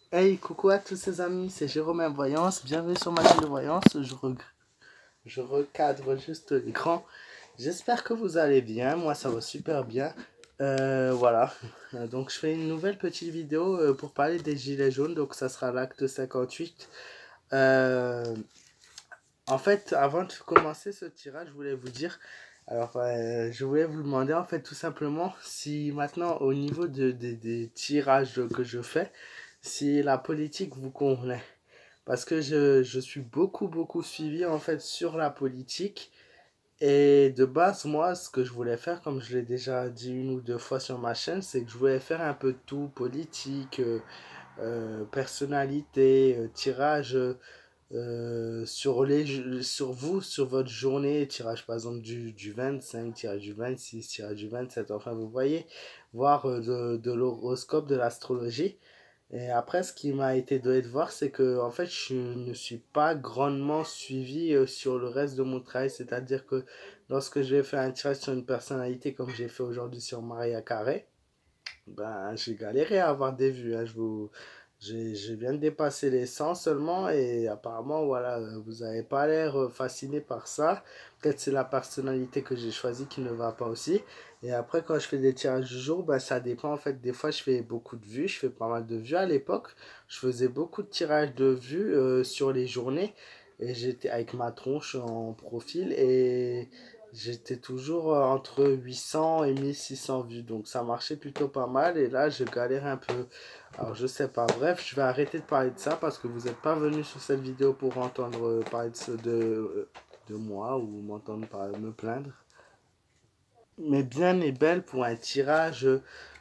Hey, coucou à tous ces amis, c'est Jérôme Voyance, bienvenue sur ma chaîne de voyance, je recadre juste l'écran. J'espère que vous allez bien, moi ça va super bien. Voilà, donc je fais une nouvelle petite vidéo pour parler des gilets jaunes, donc ça sera l'acte 58. Euh, En fait, avant de commencer ce tirage, je voulais vous dire, je voulais vous demander en fait tout simplement si maintenant au niveau des tirages que je fais, si la politique vous convenait. Parce que je suis beaucoup suivi en fait sur la politique. Et de base, moi, ce que je voulais faire, comme je l'ai déjà dit une ou deux fois sur ma chaîne, c'est que je voulais faire un peu de tout, politique, personnalité, tirage sur vous, sur votre journée, tirage par exemple du 25, tirage du 26, tirage du 27, enfin vous voyez, voir de l'horoscope, de l'astrologie. Et après, ce qui m'a été donné de voir, c'est que en fait, je ne suis pas grandement suivi sur le reste de mon travail. C'est-à-dire que lorsque je vais faire un tirage sur une personnalité, comme j'ai fait aujourd'hui sur Maria Carré, ben, j'ai galéré à avoir des vues. Hein, je viens de dépasser les 100 seulement et apparemment, voilà, vous n'avez pas l'air fasciné par ça. Peut-être c'est la personnalité que j'ai choisie qui ne va pas aussi. Et après, quand je fais des tirages du jour, ben, ça dépend. En fait, des fois, je fais beaucoup de vues. Je fais pas mal de vues à l'époque. Je faisais beaucoup de tirages de vues sur les journées. Et j'étais avec ma tronche en profil. Et j'étais toujours entre 800 et 1600 vues, donc ça marchait plutôt pas mal. Et là, je galère un peu. Alors, je sais pas. Bref, je vais arrêter de parler de ça parce que vous n'êtes pas venu sur cette vidéo pour entendre parler de moi ou m'entendre me plaindre. Mais bien et belle pour un tirage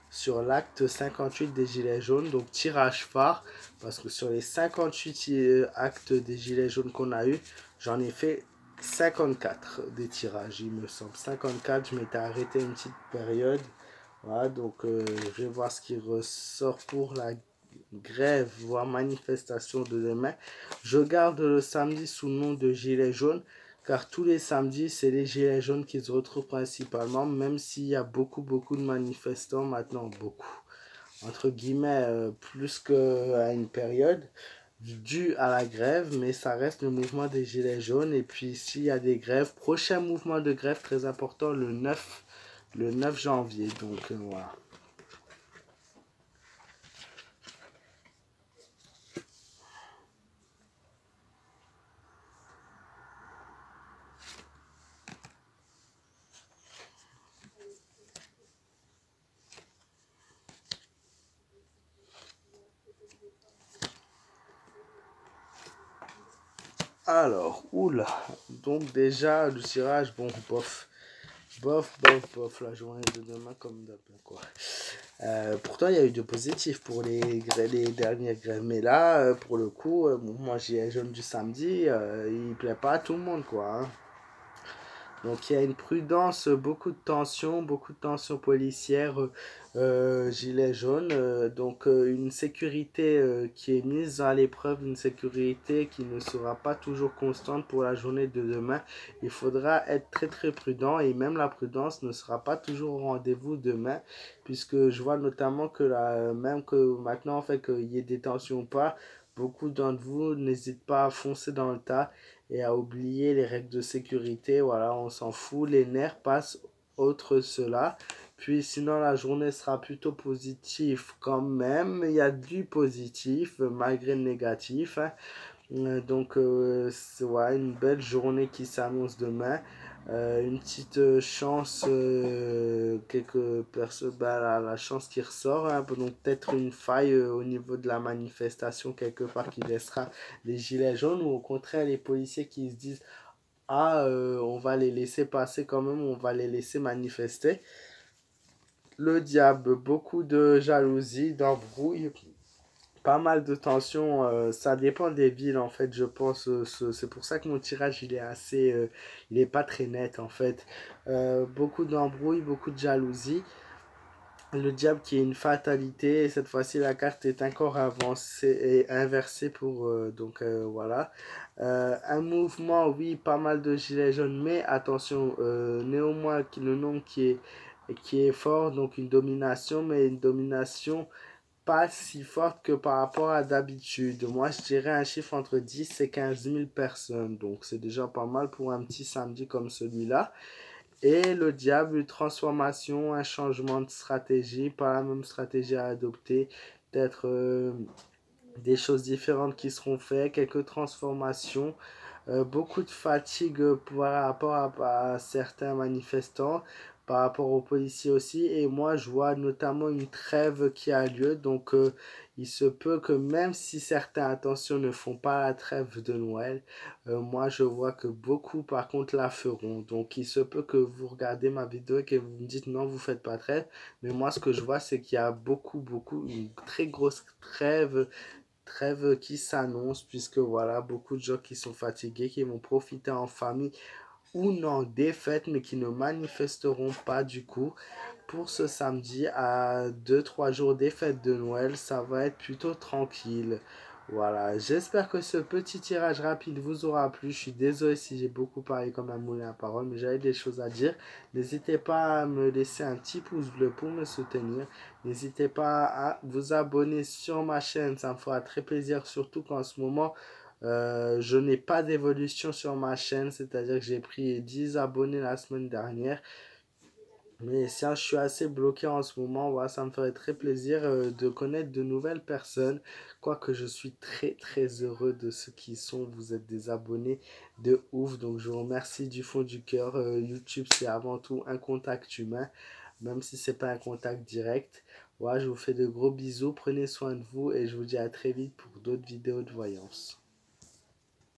sur l'acte 58 des Gilets jaunes, donc tirage phare, parce que sur les 58 actes des Gilets jaunes qu'on a eu, j'en ai fait 54 des tirages, il me semble. 54, je m'étais arrêté une petite période. Voilà, donc je vais voir ce qui ressort pour la grève, voire manifestation de demain. Je garde le samedi sous le nom de Gilets jaunes, car tous les samedis, c'est les Gilets jaunes qui se retrouvent principalement, même s'il y a beaucoup de manifestants maintenant, beaucoup, entre guillemets, plus qu'à une période, dû à la grève, mais ça reste le mouvement des Gilets jaunes. Et puis, s'il y a des grèves, prochain mouvement de grève très important, le 9 janvier. Donc, voilà. Alors, oula, donc déjà, le tirage, bon, bof, la journée de demain comme d'hab, quoi. Pourtant, il y a eu de positifs pour les dernières grèves, mais là, pour le coup, moi, j'ai jaune du samedi, il plaît pas à tout le monde, quoi. Hein. Donc il y a une prudence, beaucoup de tensions policières, gilet jaune, donc une sécurité qui est mise à l'épreuve, une sécurité qui ne sera pas toujours constante pour la journée de demain. Il faudra être très prudent et même la prudence ne sera pas toujours au rendez-vous demain, puisque je vois notamment que là, même que maintenant, en fait, qu'il y ait des tensions ou pas, beaucoup d'entre vous n'hésitent pas à foncer dans le tas et à oublier les règles de sécurité. Voilà, on s'en fout, les nerfs passent outre cela. Puis sinon, la journée sera plutôt positive quand même. Il y a du positif malgré le négatif. Hein. Donc, c'est ouais, une belle journée qui s'annonce demain. Une petite chance, quelques personnes, bah, la chance qui ressort, hein, donc peut-être une faille au niveau de la manifestation quelque part qui laissera les gilets jaunes, ou au contraire les policiers qui se disent ah, on va les laisser passer quand même, on va les laisser manifester. Le diable, beaucoup de jalousie, d'embrouille, pas mal de tensions, ça dépend des villes en fait, je pense. C'est pour ça que mon tirage il est assez, il est pas très net en fait. Beaucoup d'embrouilles, beaucoup de jalousie. Le diable qui est une fatalité, et cette fois-ci la carte est encore avancée et inversée pour donc voilà. Un mouvement, oui, pas mal de gilets jaunes, mais attention, néanmoins le nom qui est fort, donc une domination, mais une domination pas si forte que par rapport à d'habitude. Moi, je dirais un chiffre entre 10 et 15 000 personnes. Donc, c'est déjà pas mal pour un petit samedi comme celui-là. Et le diable, une transformation, un changement de stratégie, pas la même stratégie à adopter. Peut-être des choses différentes qui seront faites, quelques transformations. Beaucoup de fatigue par rapport à certains manifestants, par rapport aux policiers aussi. Et moi, je vois notamment une trêve qui a lieu. Donc, il se peut que même si certains, attention, ne font pas la trêve de Noël, moi, je vois que beaucoup, par contre, la feront. Donc, il se peut que vous regardez ma vidéo et que vous me dites non, vous faites pas trêve. Mais moi, ce que je vois, c'est qu'il y a beaucoup, une très grosse trêve qui s'annonce puisque voilà beaucoup de gens qui sont fatigués qui vont profiter en famille ou non des fêtes mais qui ne manifesteront pas du coup pour ce samedi à 2 3 jours des fêtes de Noël. Ça va être plutôt tranquille. Voilà, j'espère que ce petit tirage rapide vous aura plu. Je suis désolé si j'ai beaucoup parlé comme un moulin à parole, mais j'avais des choses à dire. N'hésitez pas à me laisser un petit pouce bleu pour me soutenir. N'hésitez pas à vous abonner sur ma chaîne, ça me fera très plaisir, surtout qu'en ce moment, je n'ai pas d'évolution sur ma chaîne, c'est-à-dire que j'ai pris 10 abonnés la semaine dernière. Mais si je suis assez bloqué en ce moment, voilà, ça me ferait très plaisir de connaître de nouvelles personnes. Quoique je suis très heureux de ceux qui sont. Vous êtes des abonnés de ouf. Donc je vous remercie du fond du cœur. YouTube, c'est avant tout un contact humain. Même si c'est pas un contact direct. Voilà, je vous fais de gros bisous. Prenez soin de vous et je vous dis à très vite pour d'autres vidéos de voyance.